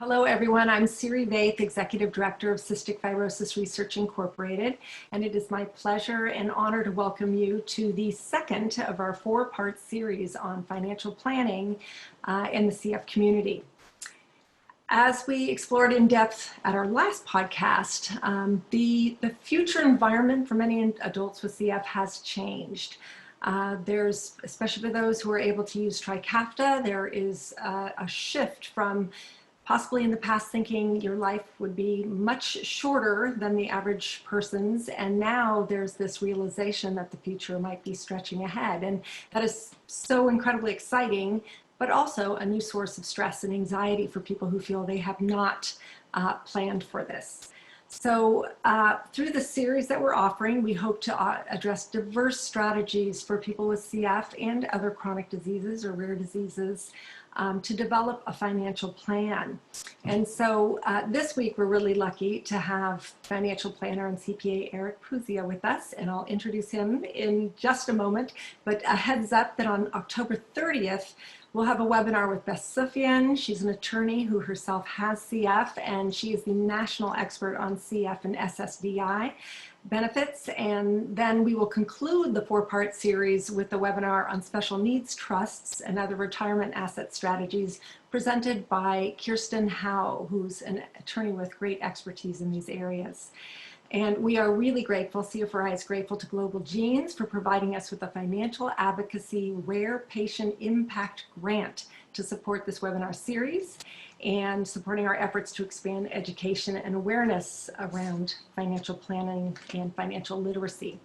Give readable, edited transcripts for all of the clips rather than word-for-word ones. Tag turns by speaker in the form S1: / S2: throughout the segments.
S1: Hello, everyone. I'm Siri Vaith, Executive Director of Cystic Fibrosis Research Incorporated, and it is my pleasure and honor to welcome you to the second of our four-part series on financial planning in the CF community. As we explored in depth at our last podcast, the future environment for many adults with CF has changed. There's, especially for those who are able to use Trikafta, there is a shift from possibly in the past thinking your life would be much shorter than the average person's, and now there's this realization that the future might be stretching ahead, and that is so incredibly exciting, but also a new source of stress and anxiety for people who feel they have not planned for this. So through the series that we're offering, we hope to address diverse strategies for people with CF and other chronic diseases or rare diseases to develop a financial plan. And so this week, we're really lucky to have financial planner and CPA Arek Puzia with us, and I'll introduce him in just a moment. But a heads up that on October 30th, we'll have a webinar with Beth Sufyan. She's an attorney who herself has CF, and she is the national expert on CF and SSDI benefits. And then we will conclude the four-part series with a webinar on special needs trusts and other retirement asset strategies presented by Kirsten Howe, who's an attorney with great expertise in these areas. And we are really grateful, CFRI is grateful to Global Genes for providing us with a financial advocacy rare patient impact grant to support this webinar series and supporting our efforts to expand education and awareness around financial planning and financial literacy.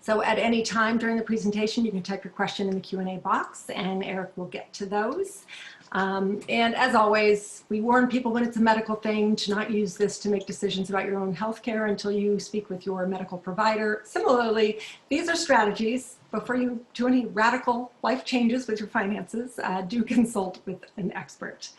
S1: So at any time during the presentation, you can type your question in the Q&A box and Arek will get to those. And as always, we warn people when it's a medical thing to not use this to make decisions about your own healthcare until you speak with your medical provider. Similarly, these are strategies. Before you do any radical life changes with your finances, do consult with an expert.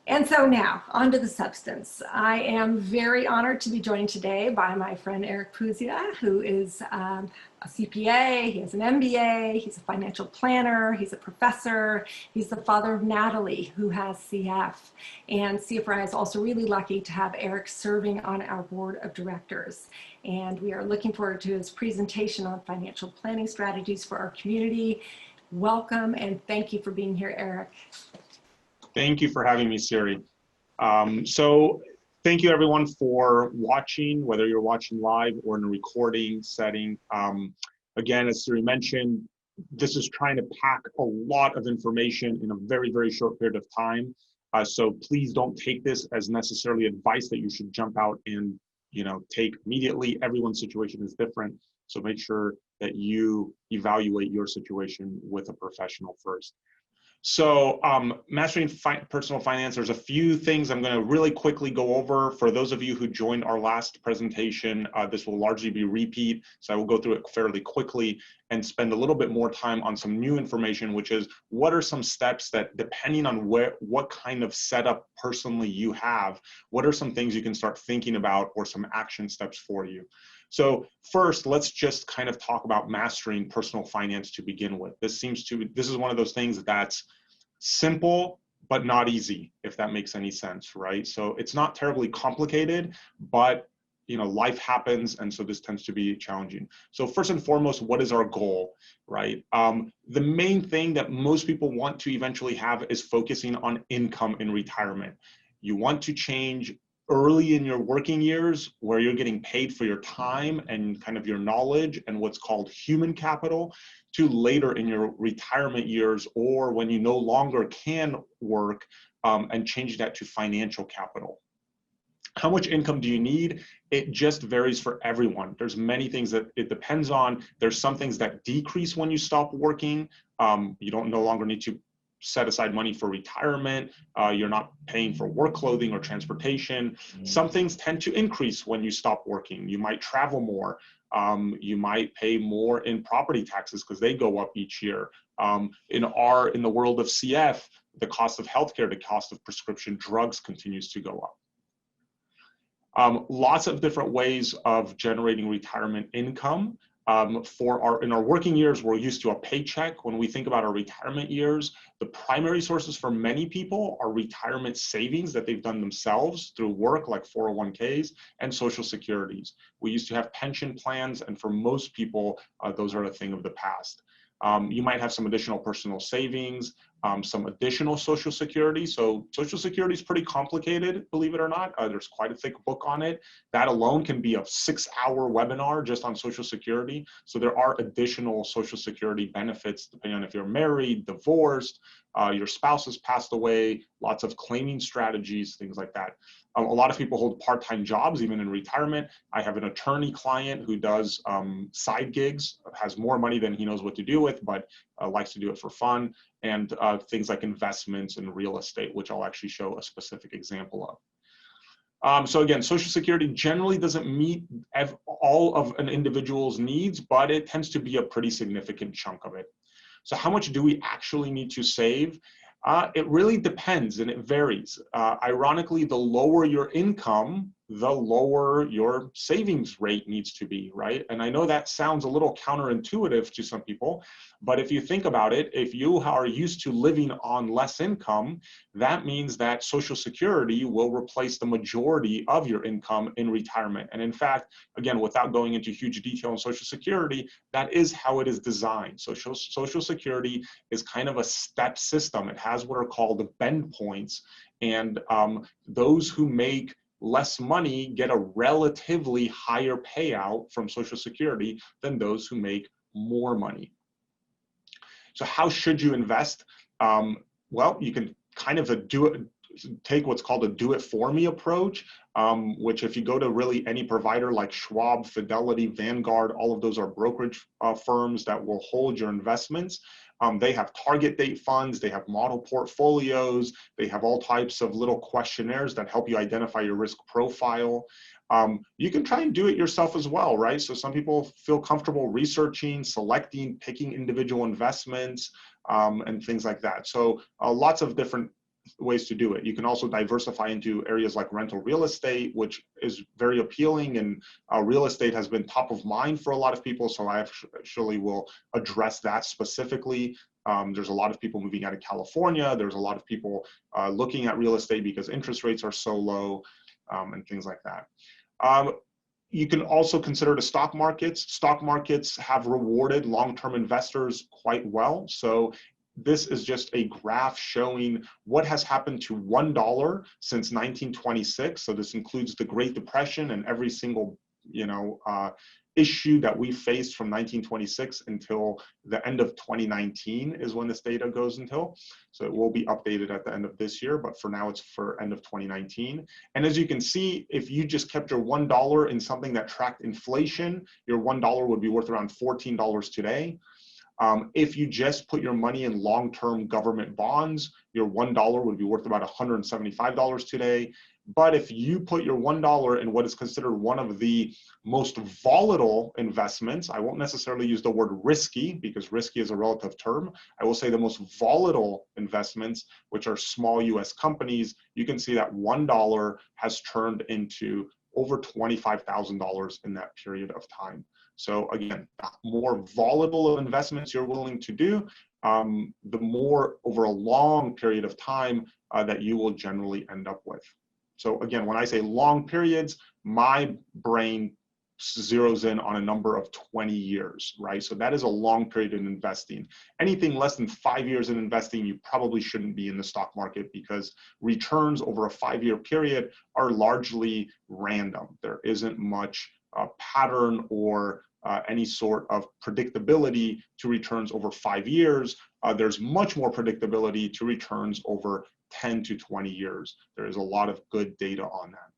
S1: And so now, on to the substance. I am very honored to be joined today by my friend Arek Puzia, who is a CPA, he has an MBA, he's a financial planner, he's a professor, he's the father of Natalie, who has CF. And CFRI is also really lucky to have Arek serving on our board of directors. And we are looking forward to his presentation on financial planning strategies for our community. Welcome, and thank you for being here, Arek.
S2: Thank you for having me, Siri. So thank you everyone for watching, whether you're watching live or in a recording setting. Again, as Siri mentioned, this is trying to pack a lot of information in a very, very short period of time. So please don't take this as necessarily advice that you should jump out and take immediately. Everyone's situation is different. So make sure that you evaluate your situation with a professional first. So mastering personal finance, there's a few things I'm going to really quickly go over. For those of you who joined our last presentation, this will largely be repeat, so I will go through it fairly quickly and spend a little bit more time on some new information, which is what are some steps that, depending on what kind of setup personally you have, what are some things you can start thinking about or some action steps for you. So first, let's just kind of talk about mastering personal finance to begin with. This is one of those things that's simple, but not easy, if that makes any sense, right? So it's not terribly complicated, but life happens, and so this tends to be challenging. So first and foremost, what is our goal, right? The main thing that most people want to eventually have is focusing on income in retirement. You want to change early in your working years, where you're getting paid for your time and kind of your knowledge and what's called human capital, to later in your retirement years or when you no longer can work, and change that to financial capital. How much income do you need? It just varies for everyone. There's many things that it depends on. There's some things that decrease when you stop working. You don't no longer need to set aside money for retirement. You're not paying for work clothing or transportation. Some things tend to increase when you stop working. You might travel more. You might pay more in property taxes because they go up each year. In the world of CF, the cost of healthcare, the cost of prescription drugs continues to go up. Lots of different ways of generating retirement income. In our working years, we're used to a paycheck. When we think about our retirement years, the primary sources for many people are retirement savings that they've done themselves through work, like 401ks and Social Securities. We used to have pension plans, and for most people, those are a thing of the past. You might have some additional personal savings, some additional Social Security. So Social Security is pretty complicated, believe it or not. There's quite a thick book on it. That alone can be a 6-hour webinar just on Social Security. So there are additional Social Security benefits depending on if you're married, divorced, your spouse has passed away, lots of claiming strategies, things like that. A lot of people hold part-time jobs, even in retirement. I have an attorney client who does side gigs, has more money than he knows what to do with, but likes to do it for fun, and things like investments in real estate, which I'll actually show a specific example of. So again, Social Security generally doesn't meet all of an individual's needs, but it tends to be a pretty significant chunk of it. So how much do we actually need to save? It really depends, and it varies. Ironically, the lower your income, the lower your savings rate needs to be, right? And I know that sounds a little counterintuitive to some people, but if you think about it, if you are used to living on less income, that means that Social Security will replace the majority of your income in retirement. And in fact, again, without going into huge detail on Social Security, that is how it is designed. Social Security is kind of a step system. It has what are called the bend points, and those who make less money get a relatively higher payout from Social Security than those who make more money. So how should you invest? Well, you can kind of take what's called a do-it-for-me approach, which if you go to really any provider like Schwab, Fidelity, Vanguard, all of those are brokerage firms that will hold your investments. They have target date funds, they have model portfolios, they have all types of little questionnaires that help you identify your risk profile. You can try and do it yourself as well, right? So some people feel comfortable researching, selecting, picking individual investments, and things like that. So lots of different ways to do it. You can also diversify into areas like rental real estate, which is very appealing, and real estate has been top of mind for a lot of people, so I actually will address that specifically. There's a lot of people moving out of California. There's a lot of people looking at real estate because interest rates are so low, and things like that. You can also consider the stock markets. Stock markets have rewarded long-term investors quite well. So this is just a graph showing what has happened to $1 since 1926. So this includes the Great Depression and every single, issue that we faced from 1926 until the end of 2019 is when this data goes until. So it will be updated at the end of this year, but for now it's for end of 2019. And as you can see, if you just kept your $1 in something that tracked inflation, your $1 would be worth around $14 today. If you just put your money in long-term government bonds, your $1 would be worth about $175 today. But if you put your $1 in what is considered one of the most volatile investments, I won't necessarily use the word risky because risky is a relative term. I will say the most volatile investments, which are small US companies, you can see that $1 has turned into over $25,000 in that period of time. So again, the more volatile investments you're willing to do, the more over a long period of time that you will generally end up with. So again, when I say long periods, my brain zeroes in on a number of 20 years, right? So that is a long period in investing. Anything less than 5 years in investing, you probably shouldn't be in the stock market because returns over a 5-year period are largely random. There isn't much pattern or any sort of predictability to returns over 5 years. There's much more predictability to returns over 10 to 20 years. There is a lot of good data on that.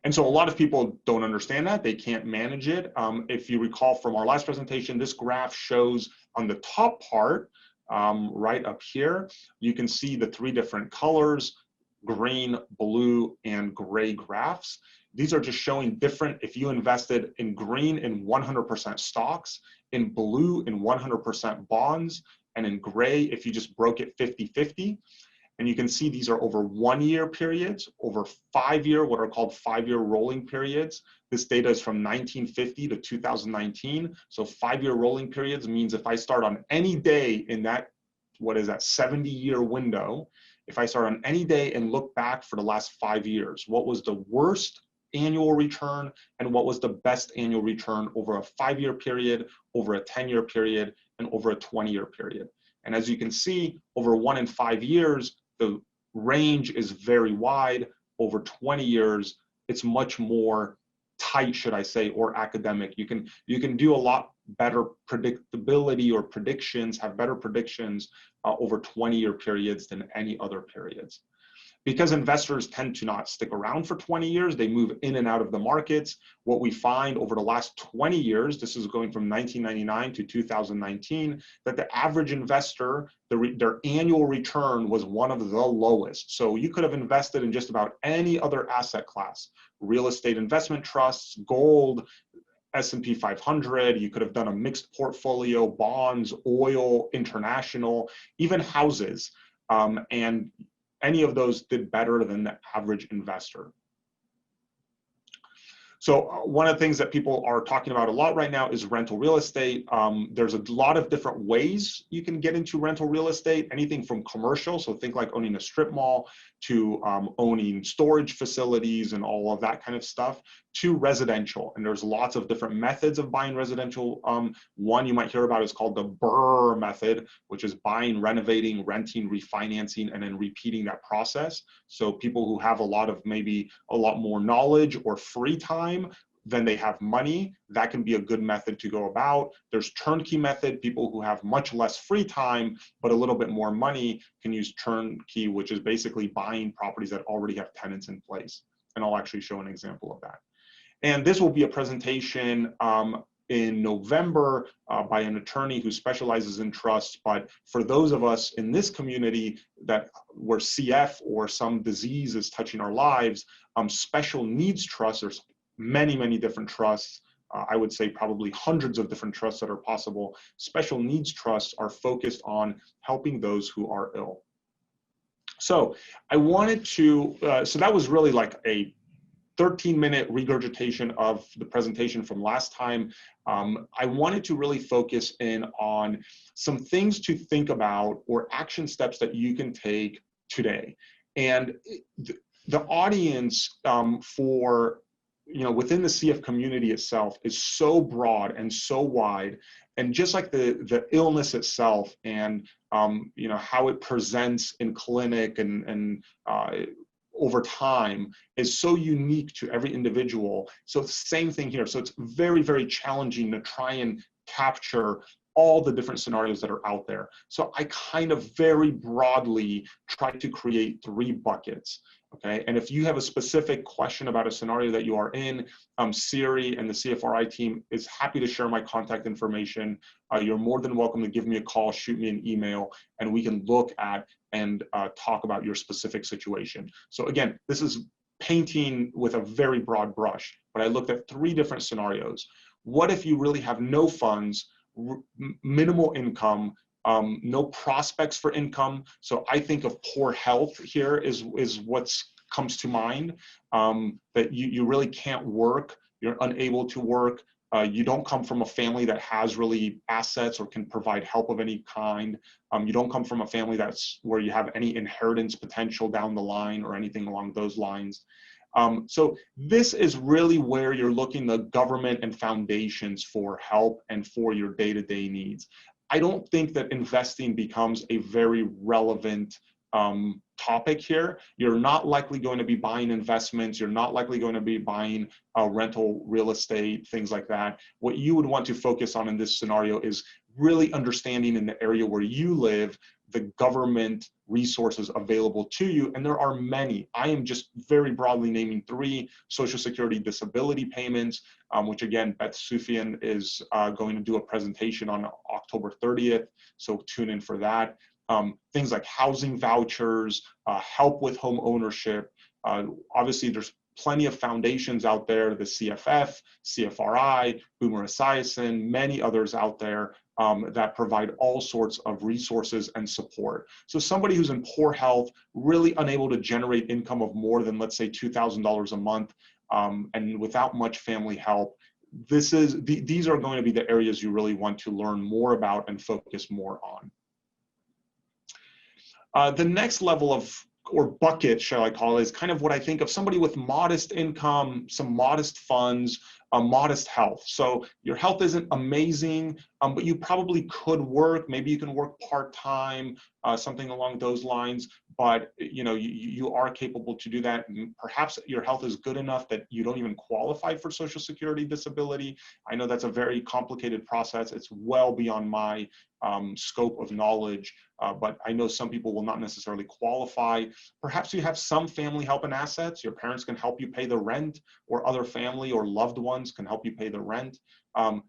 S2: And so a lot of people don't understand that. They can't manage it. If you recall from our last presentation, this graph shows on the top part, right up here, you can see the 3 different colors, green, blue, and gray graphs. These are just showing different, if you invested in green in 100% stocks, in blue in 100% bonds, and in gray if you just broke it 50-50. And you can see these are over 1 year periods, over 5 year, what are called 5-year rolling periods. This data is from 1950 to 2019. So 5-year rolling periods means if I start on any day in that, what is that, 70-year window, if I start on any day and look back for the last 5 years, what was the worst annual return and what was the best annual return over a 5-year period, over a 10-year period, and over a 20-year period. And as you can see, over 1 and 5 years, the range is very wide. Over 20 years, it's much more tight, should I say, or academic. You can do a lot better predictability or predictions, have better predictions over 20-year periods than any other periods. Because investors tend to not stick around for 20 years, they move in and out of the markets. What we find over the last 20 years, this is going from 1999 to 2019, that the average investor, their annual return was one of the lowest. So you could have invested in just about any other asset class, real estate investment trusts, gold, S&P 500, you could have done a mixed portfolio, bonds, oil, international, even houses, and any of those did better than the average investor. So one of the things that people are talking about a lot right now is rental real estate. There's a lot of different ways you can get into rental real estate, anything from commercial, so think like owning a strip mall, to owning storage facilities and all of that kind of stuff, to residential. And there's lots of different methods of buying residential. One you might hear about is called the BRRRR method, which is buying, renovating, renting, refinancing, and then repeating that process. So people who have maybe a lot more knowledge or free time than they have money, that can be a good method to go about. There's turnkey method. People who have much less free time but a little bit more money can use turnkey, which is basically buying properties that already have tenants in place. And I'll actually show an example of that. And this will be a presentation in November by an attorney who specializes in trusts. But for those of us in this community where CF or some disease is touching our lives, special needs trusts, there's many, many different trusts. I would say probably hundreds of different trusts that are possible. Special needs trusts are focused on helping those who are ill. So I wanted to, so that was really like a 13-minute regurgitation of the presentation from last time. I wanted to really focus in on some things to think about or action steps that you can take today. And the audience for, within the CF community itself is so broad and so wide. And just like the illness itself and, how it presents in clinic and over time is so unique to every individual. So it's the same thing here. So it's very, very challenging to try and capture all the different scenarios that are out there. So I kind of very broadly try to create 3 buckets. Okay, and if you have a specific question about a scenario that you are in, Siri and the CFRI team is happy to share my contact information. You're more than welcome to give me a call, shoot me an email, and we can look at and talk about your specific situation. So again, this is painting with a very broad brush, but I looked at 3 different scenarios. What if you really have no funds, minimal income, no prospects for income? So I think of poor health here is what comes to mind, that you really can't work, you're unable to work, you don't come from a family that has really assets or can provide help of any kind, you don't come from a family where you have any inheritance potential down the line or anything along those lines. So this is really where you're looking to government and foundations for help and for your day-to-day needs. I don't think that investing becomes a very relevant topic here. You're not likely going to be buying investments. You're not likely going to be buying rental real estate, things like that. What you would want to focus on in this scenario is really understanding in the area where you live, the government resources available to you, and there are many. I am just very broadly naming 3: Social Security disability payments, which again, Beth Sufian is going to do a presentation on October 30th, so tune in for that. Things like housing vouchers, help with home ownership. Obviously, there's plenty of foundations out there, the CFF, CFRI, Boomer Esiason, many others out there that provide all sorts of resources and support. So somebody who's in poor health, really unable to generate income of more than, let's say, $2,000 a month, and without much family help, these are going to be the areas you really want to learn more about and focus more on. The next level of, or bucket, shall I call it, is kind of what I think of somebody with modest income, some modest funds, modest health. So your health isn't amazing, but you probably could work. Maybe you can work part-time, something along those lines, but you are capable to do that. Perhaps your health is good enough that you don't even qualify for Social Security disability. I know that's a very complicated process. It's well beyond my scope of knowledge, but I know some people will not necessarily qualify. Perhaps you have some family help and assets. Your parents can help you pay the rent, or other family or loved ones can help you pay the rent.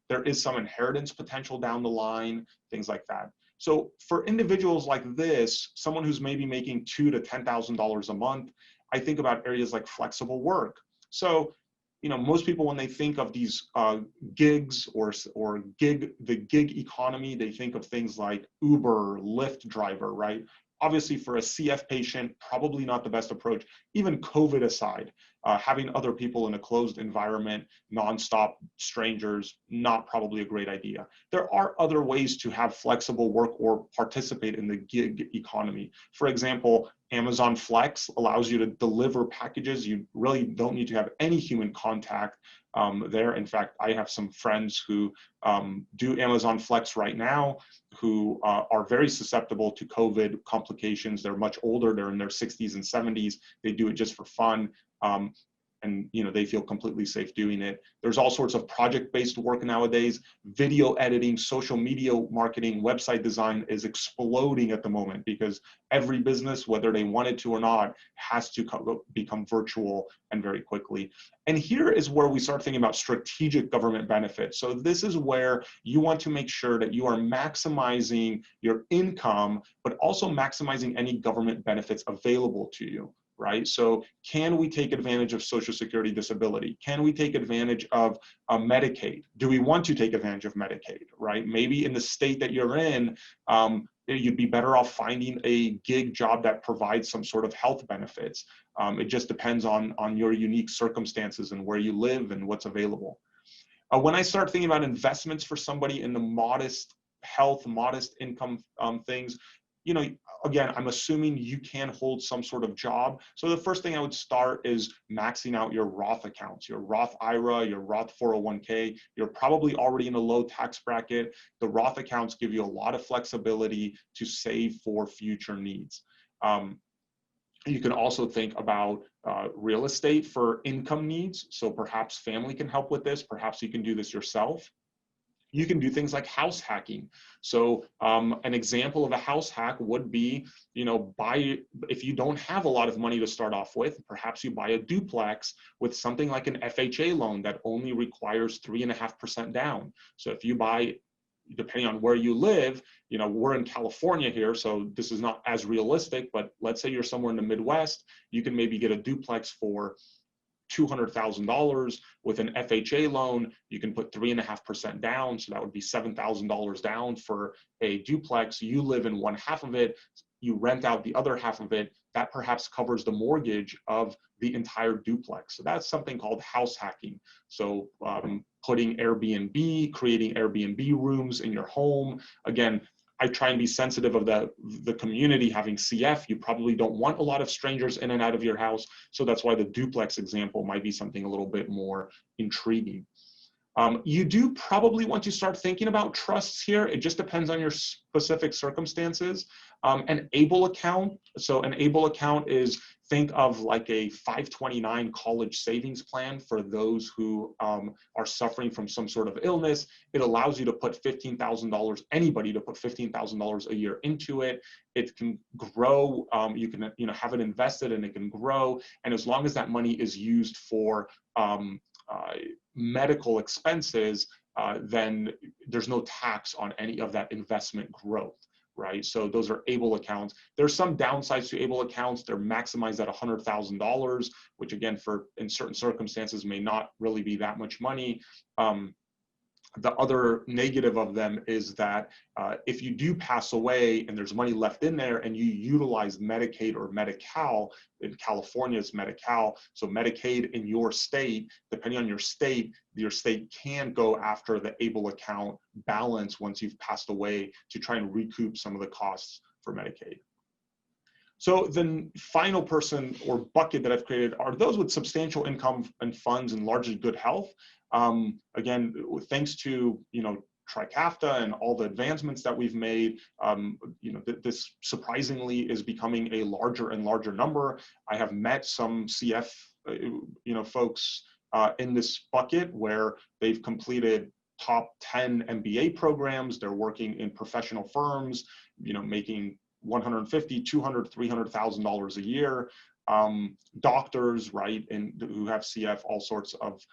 S2: There is some inheritance potential down the line, things like that. So for individuals like this, someone who's maybe making $2,000 to $10,000 a month, I think about areas like flexible work. So, most people, when they think of these gigs or the gig economy, they think of things like Uber, Lyft driver, right? Obviously, for a CF patient, probably not the best approach. Even COVID aside, having other people in a closed environment, nonstop strangers, not probably a great idea. There are other ways to have flexible work or participate in the gig economy. For example, Amazon Flex allows you to deliver packages. You really don't need to have any human contact there. In fact, I have some friends who do Amazon Flex right now, who are very susceptible to COVID complications. They're much older, they're in their 60s and 70s. They do it just for fun. And they feel completely safe doing it. There's all sorts of project-based work nowadays. Video editing, social media marketing, website design is exploding at the moment because every business, whether they want it to or not, has to become virtual and very quickly. And here is where we start thinking about strategic government benefits. So this is where you want to make sure that you are maximizing your income, but also maximizing any government benefits available to you. Right? So can we take advantage of Social Security disability? Can we take advantage of Medicaid? Do we want to take advantage of Medicaid, right? Maybe in the state that you're in, you'd be better off finding a gig job that provides some sort of health benefits. It just depends on your unique circumstances and where you live and what's available. When I start thinking about investments for somebody in the modest health, modest income things, again, I'm assuming you can hold some sort of job. So the first thing I would start is maxing out your Roth accounts, your Roth IRA, your Roth 401k. You're probably already in a low tax bracket. The Roth accounts give you a lot of flexibility to save for future needs. You can also think about real estate for income needs. So perhaps family can help with this. Perhaps you can do this yourself. You can do things like house hacking. So an example of a house hack would be, if you don't have a lot of money to start off with, perhaps you buy a duplex with something like an FHA loan that only requires 3.5% down. So if you buy, depending on where you live, we're in California here, so this is not as realistic, but let's say you're somewhere in the Midwest, you can maybe get a duplex for $200,000 with an FHA loan. You can put 3.5% down, so that would be $7,000 down for a duplex. You live in one half of it, you rent out the other half of it. That perhaps covers the mortgage of the entire duplex. So that's something called house hacking. So putting Airbnb, creating Airbnb rooms in your home. Again, I try and be sensitive of the community having CF. You probably don't want a lot of strangers in and out of your house. So that's why the duplex example might be something a little bit more intriguing. You do probably want to start thinking about trusts here. It just depends on your specific circumstances. An ABLE account. So an ABLE account is, think of like a 529 college savings plan for those who are suffering from some sort of illness. It allows you to put $15,000, anybody to put $15,000 a year into it. It can grow. You can have it invested and it can grow. And as long as that money is used for medical expenses, then there's no tax on any of that investment growth, right? So those are ABLE accounts. There's some downsides to ABLE accounts. They're maximized at $100,000, which again, in certain circumstances may not really be that much money. The other negative of them is that if you do pass away and there's money left in there and you utilize Medicaid or Medi-Cal, in California it's Medi-Cal, so Medicaid in your state, depending on your state can go after the ABLE account balance once you've passed away to try and recoup some of the costs for Medicaid. So the final person or bucket that I've created are those with substantial income and funds and largely good health. Again, thanks to, Trikafta and all the advancements that we've made, this surprisingly is becoming a larger and larger number. I have met some CF, folks in this bucket where they've completed top 10 MBA programs. They're working in professional firms, making $150,000, $200,000, $300,000 a year. Doctors, right, and who have CF, all sorts of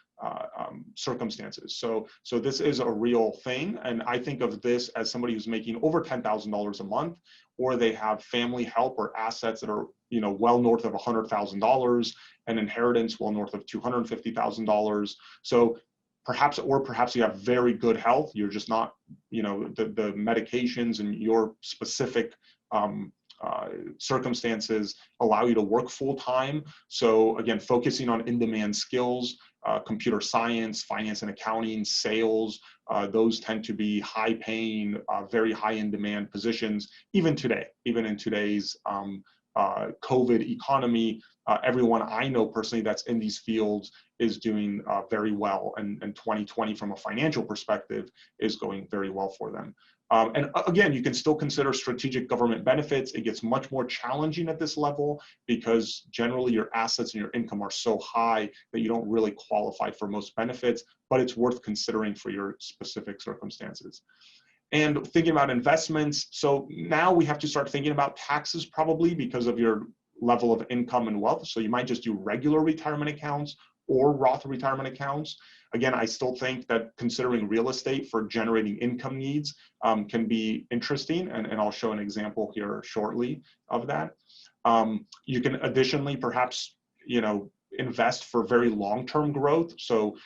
S2: circumstances. So this is a real thing, and I think of this as somebody who's making over $10,000 a month, or they have family help or assets that are well north of $100,000, and inheritance well north of $250,000. So perhaps you have very good health. You're just not, the medications and your specific circumstances allow you to work full time. So again, focusing on in-demand skills, computer science, finance and accounting, sales, those tend to be high paying, very high in demand positions, even today, even in today's COVID economy. Everyone I know personally that's in these fields is doing very well, and 2020 from a financial perspective is going very well for them. And again, you can still consider strategic government benefits. It gets much more challenging at this level because generally your assets and your income are so high that you don't really qualify for most benefits, but it's worth considering for your specific circumstances. And thinking about investments, so now we have to start thinking about taxes probably because of your level of income and wealth. So you might just do regular retirement accounts or Roth retirement accounts. Again, I still think that considering real estate for generating income needs can be interesting, and I'll show an example here shortly of that. You can additionally perhaps, invest for very long-term growth. So,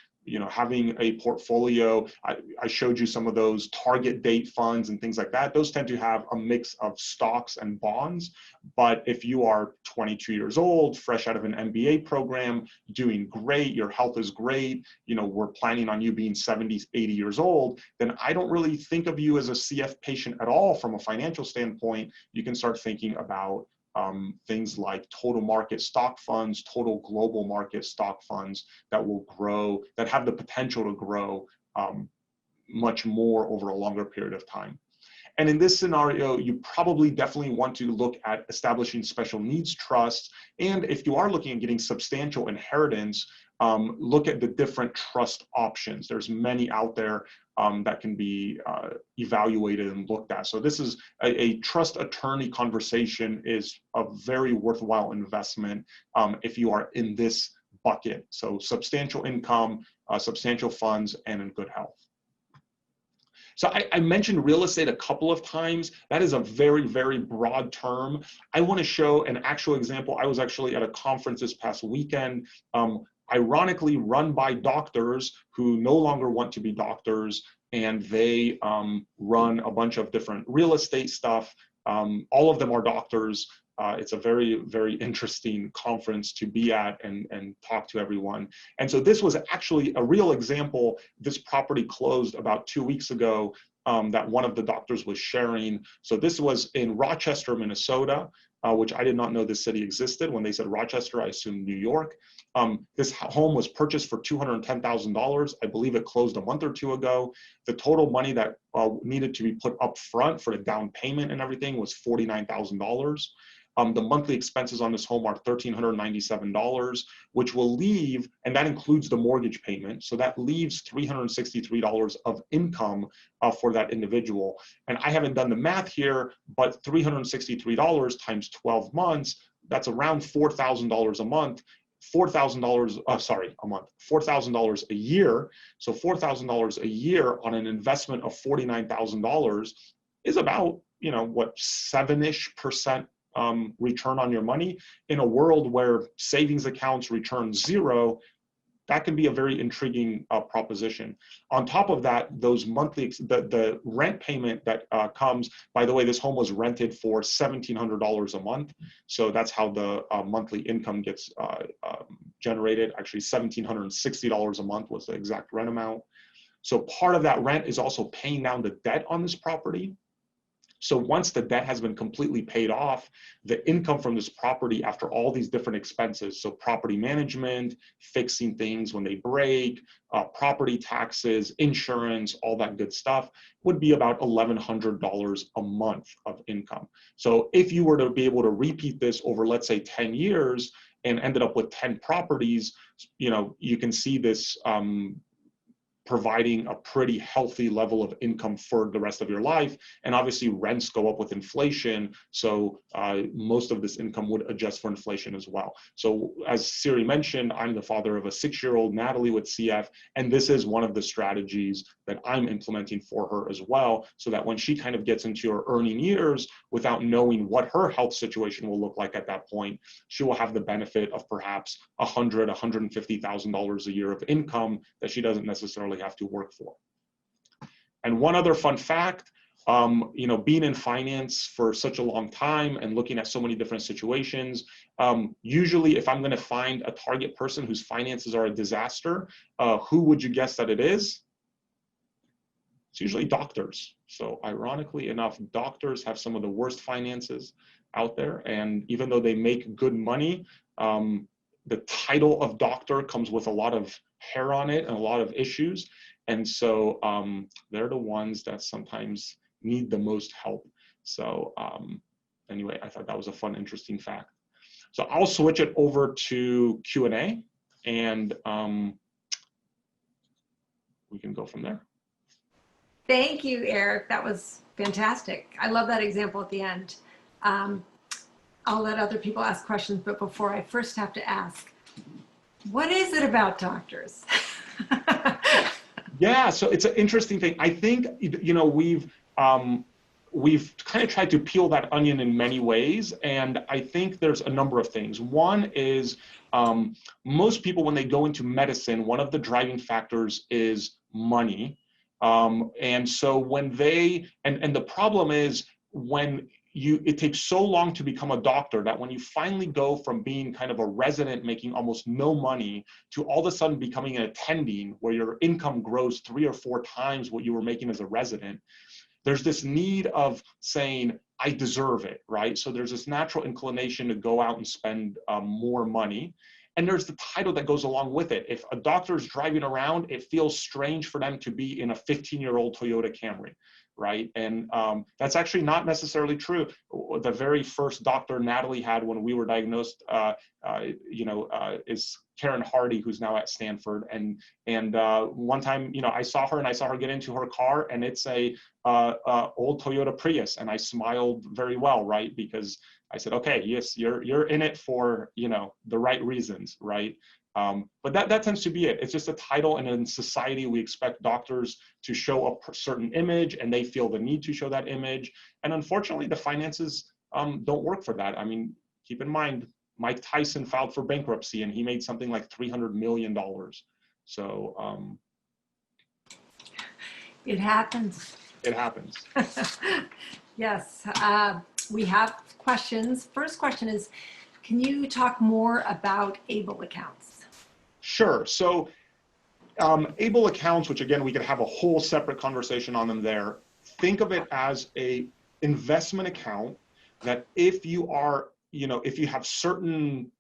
S2: having a portfolio, I showed you some of those target date funds and things like that. Those tend to have a mix of stocks and bonds. But if you are 22 years old, fresh out of an MBA program, doing great, your health is great, we're planning on you being 70, 80 years old, then I don't really think of you as a CF patient at all from a financial standpoint. You can start thinking about things like total market stock funds, total global market stock funds that will grow, that have the potential to grow much more over a longer period of time. And in this scenario, you probably definitely want to look at establishing special needs trusts. And if you are looking at getting substantial inheritance, look at the different trust options. There's many out there that can be evaluated and looked at. So this is a trust attorney conversation is a very worthwhile investment if you are in this bucket. So substantial income, substantial funds, and in good health. So I mentioned real estate a couple of times. That is a very, very broad term. I want to show an actual example. I was actually at a conference this past weekend, ironically run by doctors who no longer want to be doctors, and they run a bunch of different real estate stuff. All of them are doctors. It's a very, very interesting conference to be at and talk to everyone. And so this was actually a real example. This property closed about 2 weeks ago that one of the doctors was sharing. So this was in Rochester, Minnesota, which I did not know this city existed. When they said Rochester, I assumed New York. This home was purchased for $210,000. I believe it closed a month or two ago. The total money that needed to be put up front for the down payment and everything was $49,000. The monthly expenses on this home are $1,397, which will leave, and that includes the mortgage payment. So that leaves $363 of income for that individual. And I haven't done the math here, but $363 times 12 months, that's around $4,000 a month. $4,000 a month, $4,000 a year. So $4,000 a year on an investment of $49,000 is about, what, 7-ish% return on your money. In a world where savings accounts return 0, that can be a very intriguing proposition. On top of that, those monthly, the rent payment that comes, by the way, this home was rented for $1,700 a month. So that's how the monthly income gets generated. Actually, $1,760 a month was the exact rent amount. So part of that rent is also paying down the debt on this property. So once the debt has been completely paid off, the income from this property after all these different expenses, so property management, fixing things when they break, property taxes, insurance, all that good stuff, would be about $1,100 a month of income. So if you were to be able to repeat this over, let's say, 10 years and ended up with 10 properties, you can see this providing a pretty healthy level of income for the rest of your life. And obviously rents go up with inflation. So most of this income would adjust for inflation as well. So as Siri mentioned, I'm the father of a 6-year-old Natalie with CF. And this is one of the strategies that I'm implementing for her as well. So that when she kind of gets into her earning years without knowing what her health situation will look like at that point, she will have the benefit of perhaps $100,000, $150,000 a year of income that she doesn't necessarily have to work for. And one other fun fact, being in finance for such a long time and looking at so many different situations, usually if I'm going to find a target person whose finances are a disaster, who would you guess that it is? It's usually doctors. So ironically enough, doctors have some of the worst finances out there. And even though they make good money, the title of doctor comes with a lot of hair on it and a lot of issues. And so they're the ones that sometimes need the most help. So anyway, I thought that was a fun, interesting fact. So I'll switch it over to Q&A and we can go from there.
S1: Thank you, Eric. That was fantastic. I love that example at the end. I'll let other people ask questions, but before I first have to ask, what is it about doctors?
S2: Yeah, so it's an interesting thing. I think, we've kind of tried to peel that onion in many ways. And I think there's a number of things. One is most people, when they go into medicine, one of the driving factors is money. And so when and the problem is when it takes so long to become a doctor that when you finally go from being kind of a resident making almost no money to all of a sudden becoming an attending where your income grows 3 or 4 times what you were making as a resident, there's this need of saying, I deserve it, right? So there's this natural inclination to go out and spend more money. And there's the title that goes along with it. If a doctor is driving around, it feels strange for them to be in a 15-year-old Toyota Camry, right? And that's actually not necessarily true. The very first doctor Natalie had when we were diagnosed, is Karen Hardy, who's now at Stanford. And one time, I saw her get into her car, and it's a old Toyota Prius, and I smiled very well, right? Because I said, okay, yes, you're in it for, the right reasons, right? But that tends to be it. It's just a title, and in society, we expect doctors to show a certain image, and they feel the need to show that image. And unfortunately, the finances don't work for that. I mean, keep in mind, Mike Tyson filed for bankruptcy, and he made something like $300 million. So
S1: it happens.
S2: It happens.
S1: Yes. We have questions. First question is, can you talk more about ABLE accounts?
S2: Sure. So ABLE accounts, which again, we could have a whole separate conversation on them there. Think of it as a investment account that if you are, if you have certain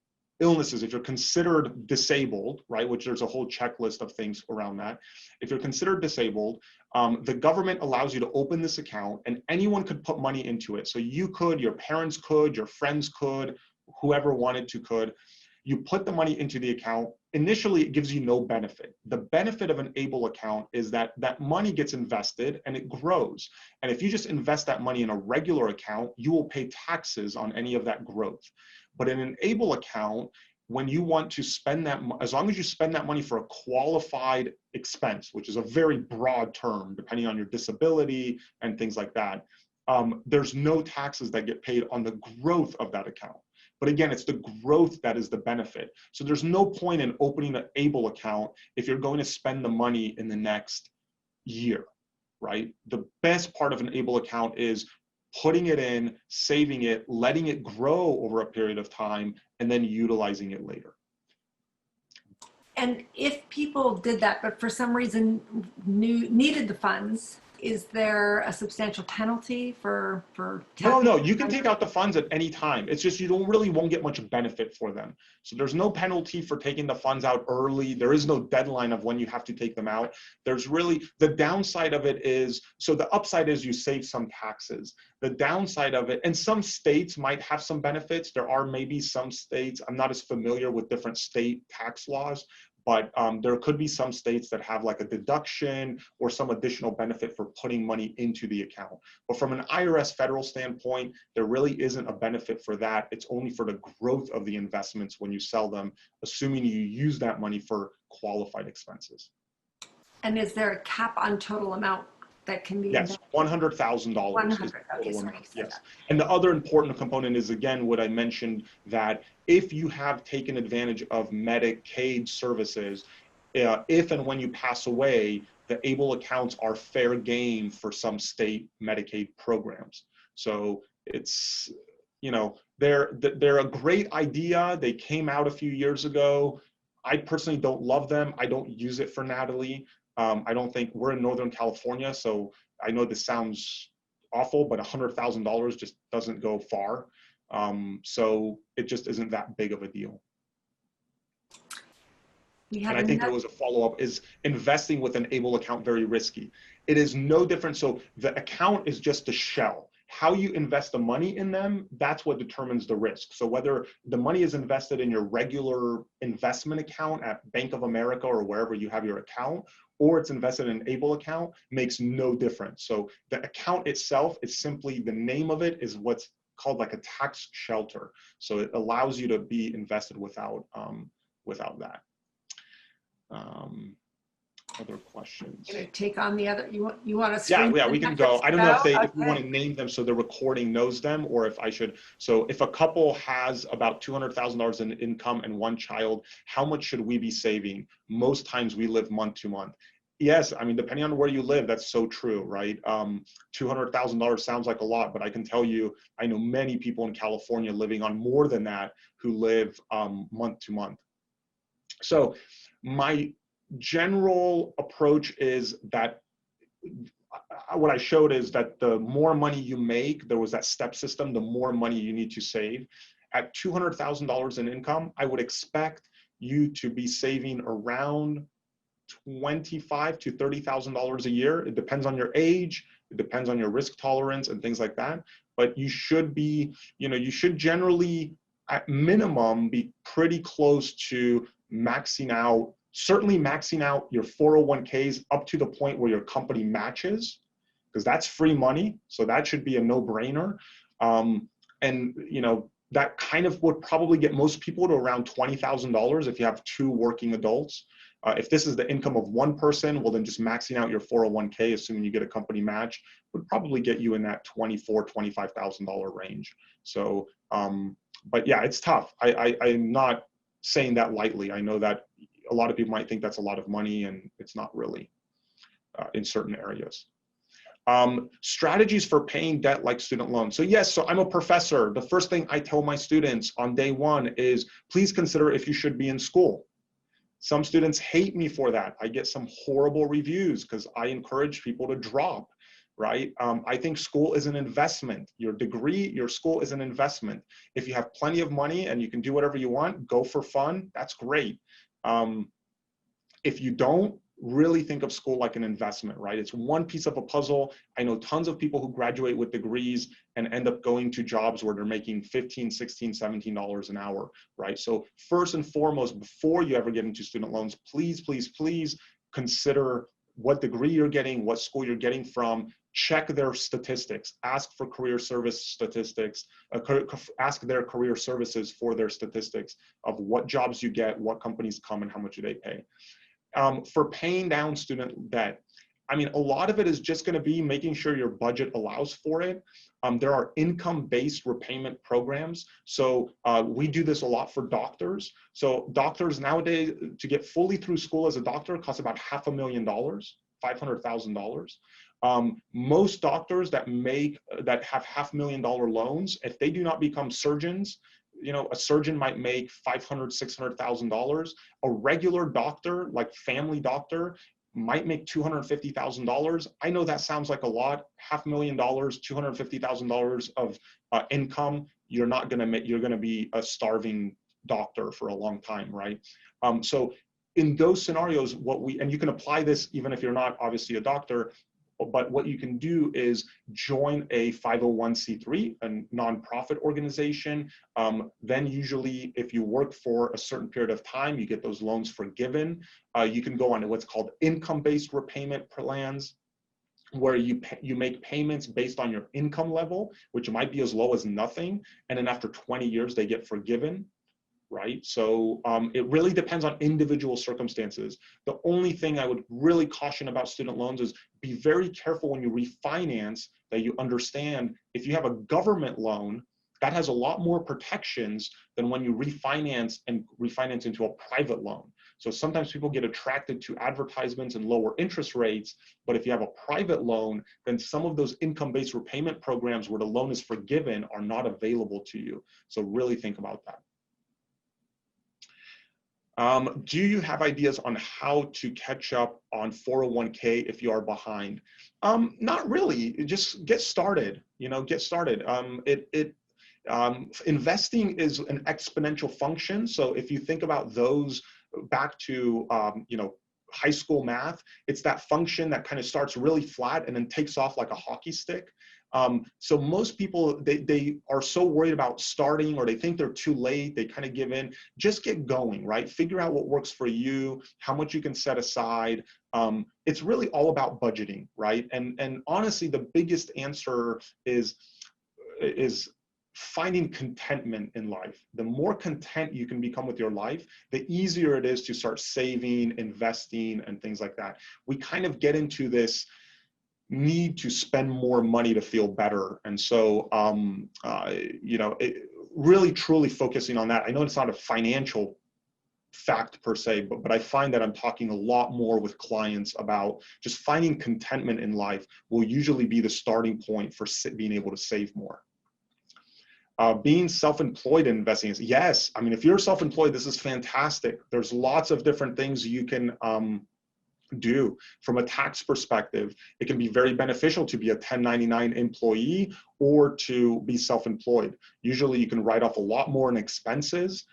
S2: illnesses, if you're considered disabled, right, which there's a whole checklist of things around that. If you're considered disabled, the government allows you to open this account and anyone could put money into it. So you could, your parents could, your friends could, whoever wanted to could. You put the money into the account. Initially, it gives you no benefit. The benefit of an ABLE account is that that money gets invested and it grows. And if you just invest that money in a regular account, you will pay taxes on any of that growth. But in an ABLE account, when you want to spend that, as long as you spend that money for a qualified expense, which is a very broad term, depending on your disability and things like that, there's no taxes that get paid on the growth of that account. But again, it's the growth that is the benefit. So there's no point in opening an ABLE account if you're going to spend the money in the next year, right? The best part of an ABLE account is putting it in, saving it, letting it grow over a period of time, and then utilizing it later.
S1: And if people did that, but for some reason needed the funds, is there a substantial penalty for
S2: No, you can take out the funds at any time. It's just you won't get much benefit for them. So there's no penalty for taking the funds out early. There is no deadline of when you have to take them out. There's really, the downside of it is, so the upside is you save some taxes. The downside of it, and some states might have some benefits. There are maybe some states, I'm not as familiar with different state tax laws, but there could be some states that have like a deduction or some additional benefit for putting money into the account. But from an IRS federal standpoint, there really isn't a benefit for that. It's only for the growth of the investments when you sell them, assuming you use that money for qualified expenses.
S1: And is there a cap on total amount that can be?
S2: Yes, $100,000.
S1: Okay, sorry,
S2: yes. And the other important component is, again, what I mentioned, that if you have taken advantage of Medicaid services, if and when you pass away, the ABLE accounts are fair game for some state Medicaid programs. So it's, you know, they're a great idea. They came out a few years ago. I personally don't love them. I don't use it for Natalie. I don't think, we're in Northern California, so I know this sounds awful, but $100,000 just doesn't go far. So it just isn't that big of a deal. And I think there was a follow-up, is investing with an ABLE account very risky? It is no different. So the account is just a shell. How you invest the money in them, that's what determines the risk. So whether the money is invested in your regular investment account at Bank of America or wherever you have your account, or it's invested in an ABLE account, makes no difference. So the account itself is simply, the name of it is what's called like a tax shelter. So it allows you to be invested without that. Other questions?
S1: Take on the other, you want to
S2: screen? Yeah, we can go. I don't know if we want to name them so the recording knows them, or if I should. So if a couple has about $200,000 in income and one child, how much should we be saving? Most times we live month to month. Yes, I mean, depending on where you live, that's so true, right? $200,000 sounds like a lot, but I can tell you, I know many people in California living on more than that who live month to month. So my general approach is that what I showed is that the more money you make, there was that step system, the more money you need to save. At $200,000 in income, I would expect you to be saving around $25,000 to $30,000 a year. It depends on your age, it depends on your risk tolerance and things like that. But you should be, you should generally, at minimum, be pretty close to maxing out, certainly maxing out your 401ks up to the point where your company matches, because that's free money. So that should be a no-brainer. And that kind of would probably get most people to around $20,000 if you have two working adults. If this is the income of one person, well, then just maxing out your 401k, assuming you get a company match, would probably get you in that $24,000, $25,000 range. So, but yeah, it's tough. I'm not saying that lightly. I know that a lot of people might think that's a lot of money, and it's not really in certain areas. Strategies for paying debt like student loans. So yes, so I'm a professor. The first thing I tell my students on day one is, please consider if you should be in school. Some students hate me for that. I get some horrible reviews because I encourage people to drop, right? I think school is an investment. Your degree, your school is an investment. If you have plenty of money and you can do whatever you want, go for fun, that's great. If you don't, really think of school like an investment, right? It's one piece of a puzzle. I know tons of people who graduate with degrees and end up going to jobs where they're making $15, $16, $17 an hour, right? So first and foremost, before you ever get into student loans, please, please, please consider what degree you're getting, what school you're getting from. Check their statistics, ask for career service statistics, ask their career services for their statistics of what jobs you get, what companies come, and how much do they pay. For paying down student debt, I mean, a lot of it is just going to be making sure your budget allows for it. There are income-based repayment programs. So we do this a lot for doctors. So doctors nowadays, to get fully through school as a doctor costs about $500,000, $500,000. Most doctors that have $500,000 loans, if they do not become surgeons, you know, a surgeon might make $500,000, $600,000. A regular doctor, like family doctor, might make $250,000. I know that sounds like a lot. $500,000, $250,000 of income. You're not going to make. You're going to be a starving doctor for a long time, right? So in those scenarios, and you can apply this even if you're not obviously a doctor. But what you can do is join a 501c3, a nonprofit organization. Then usually if you work for a certain period of time, you get those loans forgiven. You can go on what's called income-based repayment plans, where you make payments based on your income level, which might be as low as nothing. And then after 20 years, they get forgiven. Right? So it really depends on individual circumstances. The only thing I would really caution about student loans is be very careful when you refinance that you understand if you have a government loan, that has a lot more protections than when you refinance into a private loan. So sometimes people get attracted to advertisements and lower interest rates, but if you have a private loan, then some of those income-based repayment programs where the loan is forgiven are not available to you. So really think about that. Do you have ideas on how to catch up on 401k if you are behind? Not really. Just get started. You know, get started. Investing is an exponential function. So if you think about those back to you know, high school math, it's that function that kind of starts really flat and then takes off like a hockey stick. So most people, they are so worried about starting, or they think they're too late, they kind of give in. Just get going, right? Figure out what works for you, how much you can set aside. It's really all about budgeting, right? And honestly, the biggest answer is finding contentment in life. The more content you can become with your life, the easier it is to start saving, investing, and things like that. We kind of get into this need to spend more money to feel better. And so, you know, really truly focusing on that. I know it's not a financial fact per se, but I find that I'm talking a lot more with clients about just finding contentment in life will usually be the starting point for being able to save more. Being self-employed in investing is, yes, I mean, if you're self-employed, this is fantastic. There's lots of different things you can do. From a tax perspective, it can be very beneficial to be a 1099 employee or to be self-employed. Usually you can write off a lot more in expenses.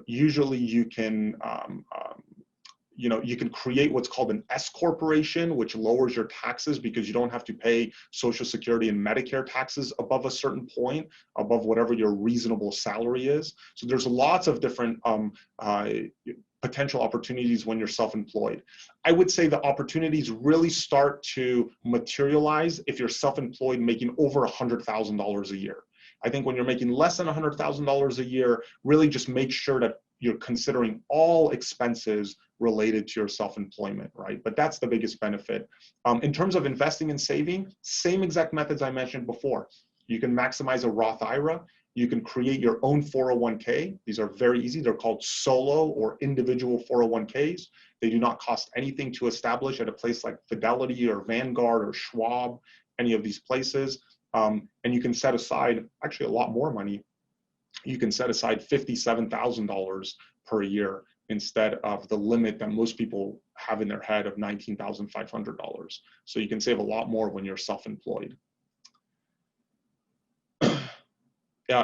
S2: Usually you can you know, you can create what's called an S corporation, which lowers your taxes because you don't have to pay Social Security and Medicare taxes above a certain point, above whatever your reasonable salary is. So there's lots of different potential opportunities when you're self-employed. I would say the opportunities really start to materialize if you're self-employed making over $100,000 a year. I think when you're making less than $100,000 a year, really just make sure that you're considering all expenses related to your self-employment, right? But that's the biggest benefit. In terms of investing and saving, same exact methods I mentioned before. You can maximize a Roth IRA. You can create your own 401k. These are very easy. They're called solo or individual 401ks. They do not cost anything to establish at a place like Fidelity or Vanguard or Schwab, any of these places. And you can set aside actually a lot more money. You can set aside $57,000 per year instead of the limit that most people have in their head of $19,500. So you can save a lot more when you're self-employed.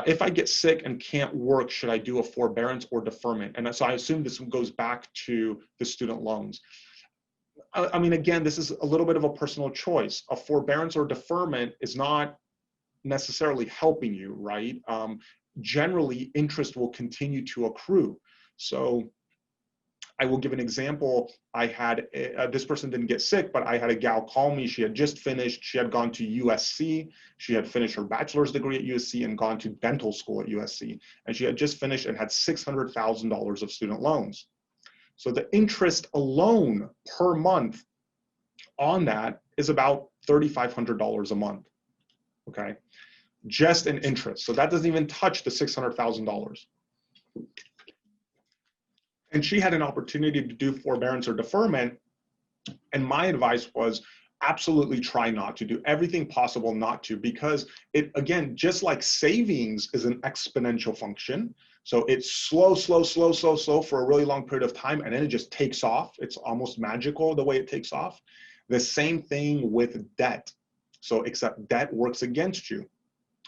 S2: If I get sick and can't work, should I do a forbearance or deferment? And so I assume this goes back to the student loans. I mean, again, this is a little bit of a personal choice. A forbearance or deferment is not necessarily helping you, right? Generally, interest will continue to accrue. So I will give an example. I had, this person didn't get sick, but I had a gal call me. She had just finished, she had gone to USC. She had finished her bachelor's degree at USC and gone to dental school at USC. And she had just finished and had $600,000 of student loans. So the interest alone per month on that is about $3,500 a month, okay? Just in interest. So that doesn't even touch the $600,000. And she had an opportunity to do forbearance or deferment. And my advice was absolutely try not to, do everything possible not to, because it, again, just like savings is an exponential function. So it's slow for a really long period of time, and then it just takes off. It's almost magical the way it takes off. The same thing with debt. So except debt works against you.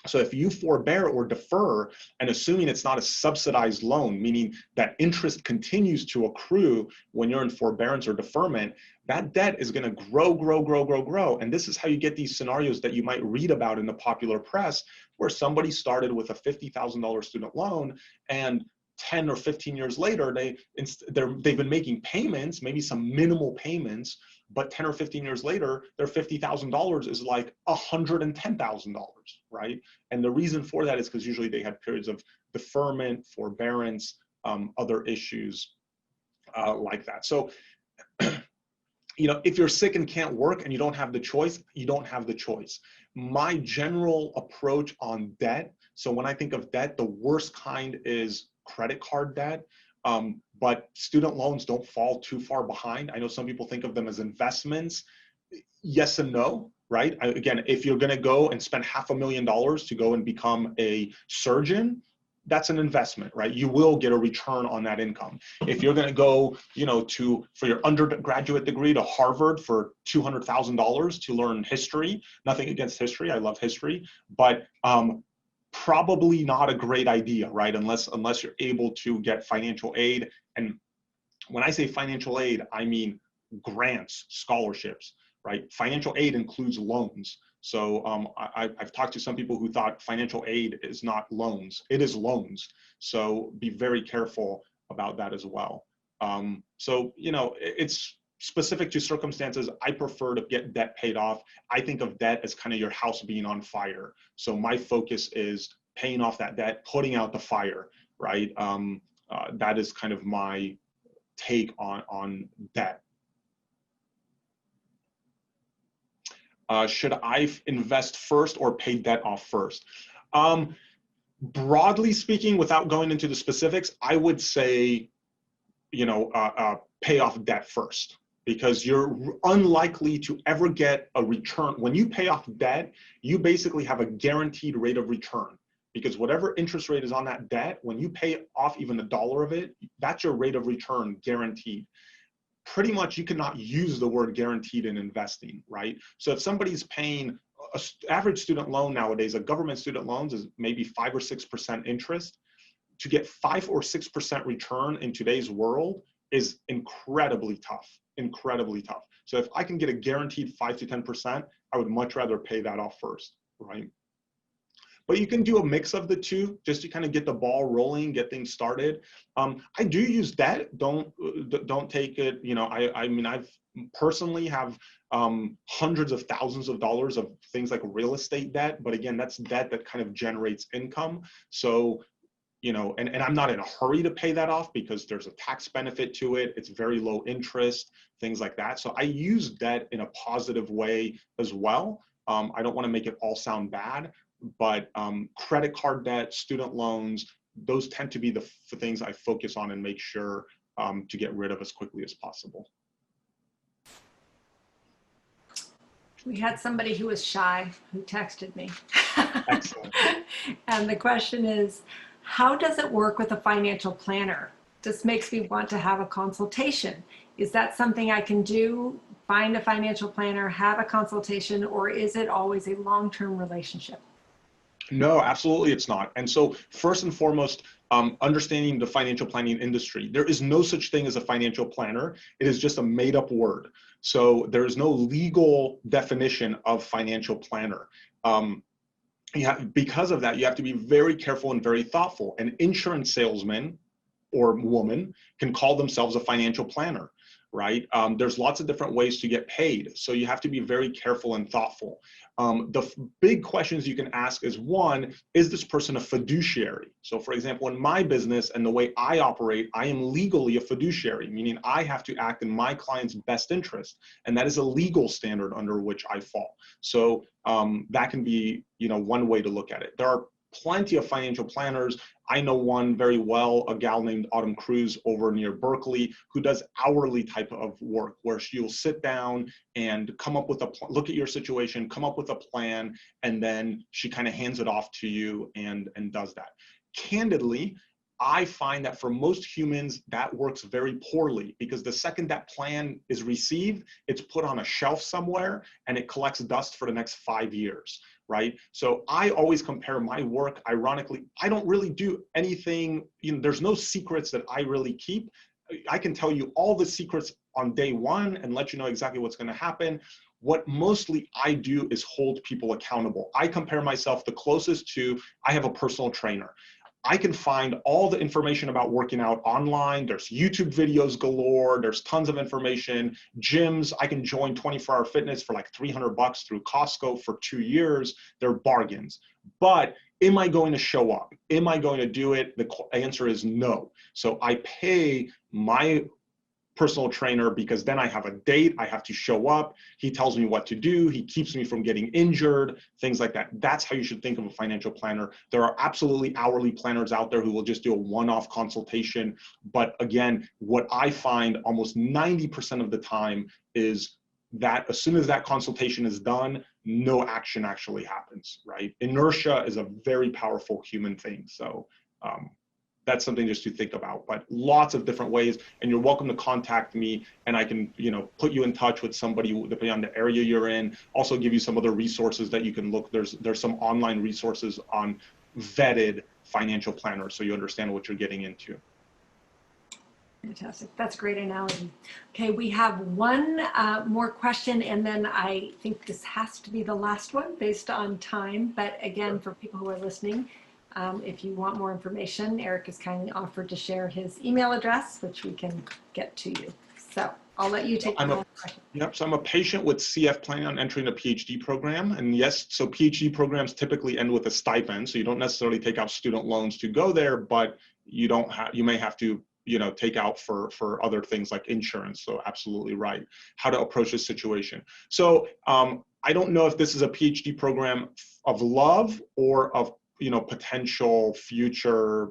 S2: So if you forbear or defer, and assuming it's not a subsidized loan, meaning that interest continues to accrue when you're in forbearance or deferment, that debt is going to grow. And this is how you get these scenarios that you might read about in the popular press, where somebody started with a $50,000 student loan, and 10 or 15 years later, they've been making payments, maybe some minimal payments, but 10 or 15 years later, their $50,000 is like $110,000, right? And the reason for that is because usually they had periods of deferment, forbearance, other issues like that. So, you know, if you're sick and can't work and you don't have the choice, you don't have the choice. My general approach on debt, so when I think of debt, the worst kind is credit card debt. But student loans don't fall too far behind. I know some people think of them as investments. Yes and no, right? Again, if you're going to go and spend $500,000 to go and become a surgeon, that's an investment, right? You will get a return on that income. If you're going to go, you know, for your undergraduate degree to Harvard for $200,000 to learn history, nothing against history, I love history, but probably not a great idea, right? Unless you're able to get financial aid. And when I say financial aid, I mean grants, scholarships, right? Financial aid includes loans. So I've talked to some people who thought financial aid is not loans. It is loans. So be very careful about that as well. So, you know, it's specific to circumstances. I prefer to get debt paid off. I think of debt as kind of your house being on fire. So my focus is paying off that debt, putting out the fire, right? That is kind of my take on debt. Should I invest first or pay debt off first? Broadly speaking, without going into the specifics, I would say, you know, pay off debt first, because you're unlikely to ever get a return. When you pay off debt, you basically have a guaranteed rate of return, because whatever interest rate is on that debt, when you pay off even $1 of it, that's your rate of return guaranteed. Pretty much you cannot use the word guaranteed in investing, right? So if somebody's paying an average student loan nowadays, a government student loans is maybe 5 or 6% interest. To get 5 or 6% return in today's world is incredibly tough, incredibly tough. So if I can get a guaranteed 5 to 10%, I would much rather pay that off first, right? But you can do a mix of the two just to kind of get the ball rolling, get things started. I do use debt. Don't take it, you know, I mean, I've personally have hundreds of thousands of dollars of things like real estate debt. But again, that's debt that kind of generates income. So, you know, and I'm not in a hurry to pay that off because there's a tax benefit to it. It's very low interest, things like that. So I use debt in a positive way as well. I don't want to make it all sound bad, but credit card debt, student loans, those tend to be the things I focus on and make sure to get rid of as quickly as possible.
S1: We had somebody who was shy who texted me.
S2: Excellent.
S1: And the question is, how does it work with a financial planner? This makes me want to have a consultation. Is that something I can do? Find a financial planner, have a consultation, or is it always a long-term relationship?
S2: No, absolutely it's not. And so first and foremost, understanding the financial planning industry, there is no such thing as a financial planner. It is just a made-up word. So there is no legal definition of financial planner. Because of that, you have to be very careful and very thoughtful. An insurance salesman or woman can call themselves a financial planner. right? There's lots of different ways to get paid. So you have to be very careful and thoughtful. Big questions you can ask is, one, is this person a fiduciary? So for example, in my business and the way I operate, I am legally a fiduciary, meaning I have to act in my client's best interest. And that is a legal standard under which I fall. So that can be, one way to look at it. There are plenty of financial planners. I know one very well, a gal named Autumn Cruz over near Berkeley, who does hourly type of work where she'll sit down and come up with look at your situation, come up with a plan, and then she kind of hands it off to you and does that. Candidly, I find that for most humans, that works very poorly, because the second that plan is received, it's put on a shelf somewhere and it collects dust for the next 5 years, right? So I always compare my work. Ironically, I don't really do anything, there's no secrets that I really keep. I can tell you all the secrets on day one and let you know exactly what's going to happen. What mostly I do is hold people accountable. I compare myself the closest to, I have a personal trainer. I can find all the information about working out online. There's YouTube videos galore. There's tons of information. Gyms, I can join 24-hour fitness for like $300 through Costco for 2 years. They're bargains. But am I going to show up? Am I going to do it? The answer is no. So I pay my personal trainer because then I have a date, I have to show up, he tells me what to do, he keeps me from getting injured, things like that. That's how you should think of a financial planner. There are absolutely hourly planners out there who will just do a one-off consultation. But again, what I find almost 90% of the time is that as soon as that consultation is done, no action actually happens, right? Inertia is a very powerful human thing. So that's something just to think about, but lots of different ways. And you're welcome to contact me and I can, put you in touch with somebody depending on the area you're in. Also give you some other resources that you can look. There's some online resources on vetted financial planners so you understand what you're getting into.
S1: Fantastic. That's a great analogy. Okay, we have one more question, and then I think this has to be the last one based on time. But again, for people who are listening, if you want more information, Arek has kindly offered to share his email address, which we can get to you. So I'll let you take the last question.
S2: Yep, so I'm a patient with CF planning on entering a PhD program. And yes, so PhD programs typically end with a stipend. So you don't necessarily take out student loans to go there, but you may have to take out for other things like insurance. So absolutely right. How to approach this situation. So I don't know if this is a PhD program of love or of potential future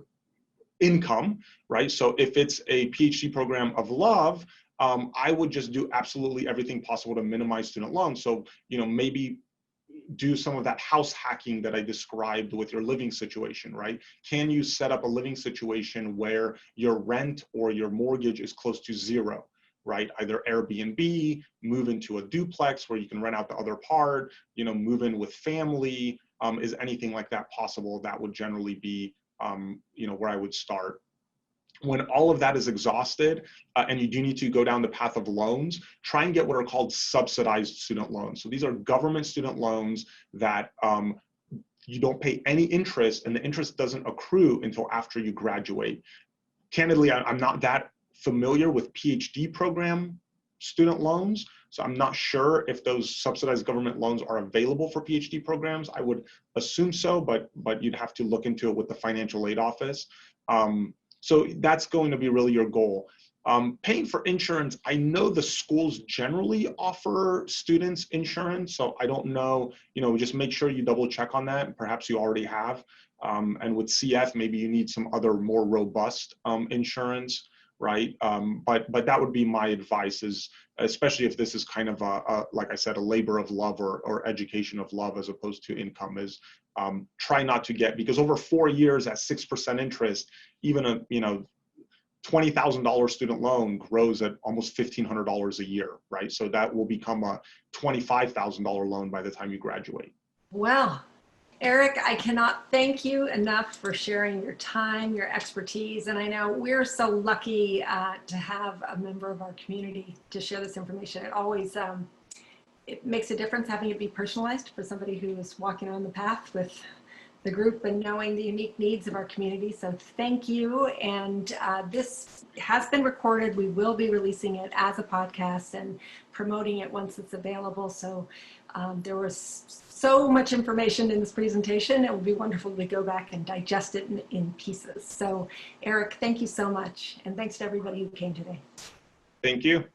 S2: income, right? So if it's a PhD program of love, I would just do absolutely everything possible to minimize student loans. So, maybe do some of that house hacking that I described with your living situation, right? Can you set up a living situation where your rent or your mortgage is close to zero, right? Either Airbnb, move into a duplex where you can rent out the other part, move in with family. Is anything like that possible? That would generally be, where I would start. When all of that is exhausted and you do need to go down the path of loans, try and get what are called subsidized student loans. So these are government student loans that you don't pay any interest and the interest doesn't accrue until after you graduate. Candidly, I'm not that familiar with PhD program student loans. So I'm not sure if those subsidized government loans are available for PhD programs. I would assume so, but you'd have to look into it with the financial aid office. So that's going to be really your goal. Paying for insurance, I know the schools generally offer students insurance. So I don't know, just make sure you double check on that. Perhaps you already have. And with CF, maybe you need some other more robust insurance, right? But that would be my advice, is especially if this is kind of like I said, a labor of love or education of love as opposed to income, is try not to get, because over 4 years at 6% interest, even a $20,000 student loan grows at almost $1,500 a year, right? So that will become a $25,000 loan by the time you graduate.
S1: Well, Arek, I cannot thank you enough for sharing your time, your expertise. And I know we're so lucky to have a member of our community to share this information. It always, it makes a difference having it be personalized for somebody who's walking on the path with the group and knowing the unique needs of our community. So thank you. And this has been recorded. We will be releasing it as a podcast and promoting it once it's available. So there was so much information in this presentation. It would be wonderful to go back and digest it in pieces. So Arek, thank you so much. And thanks to everybody who came today.
S2: Thank you.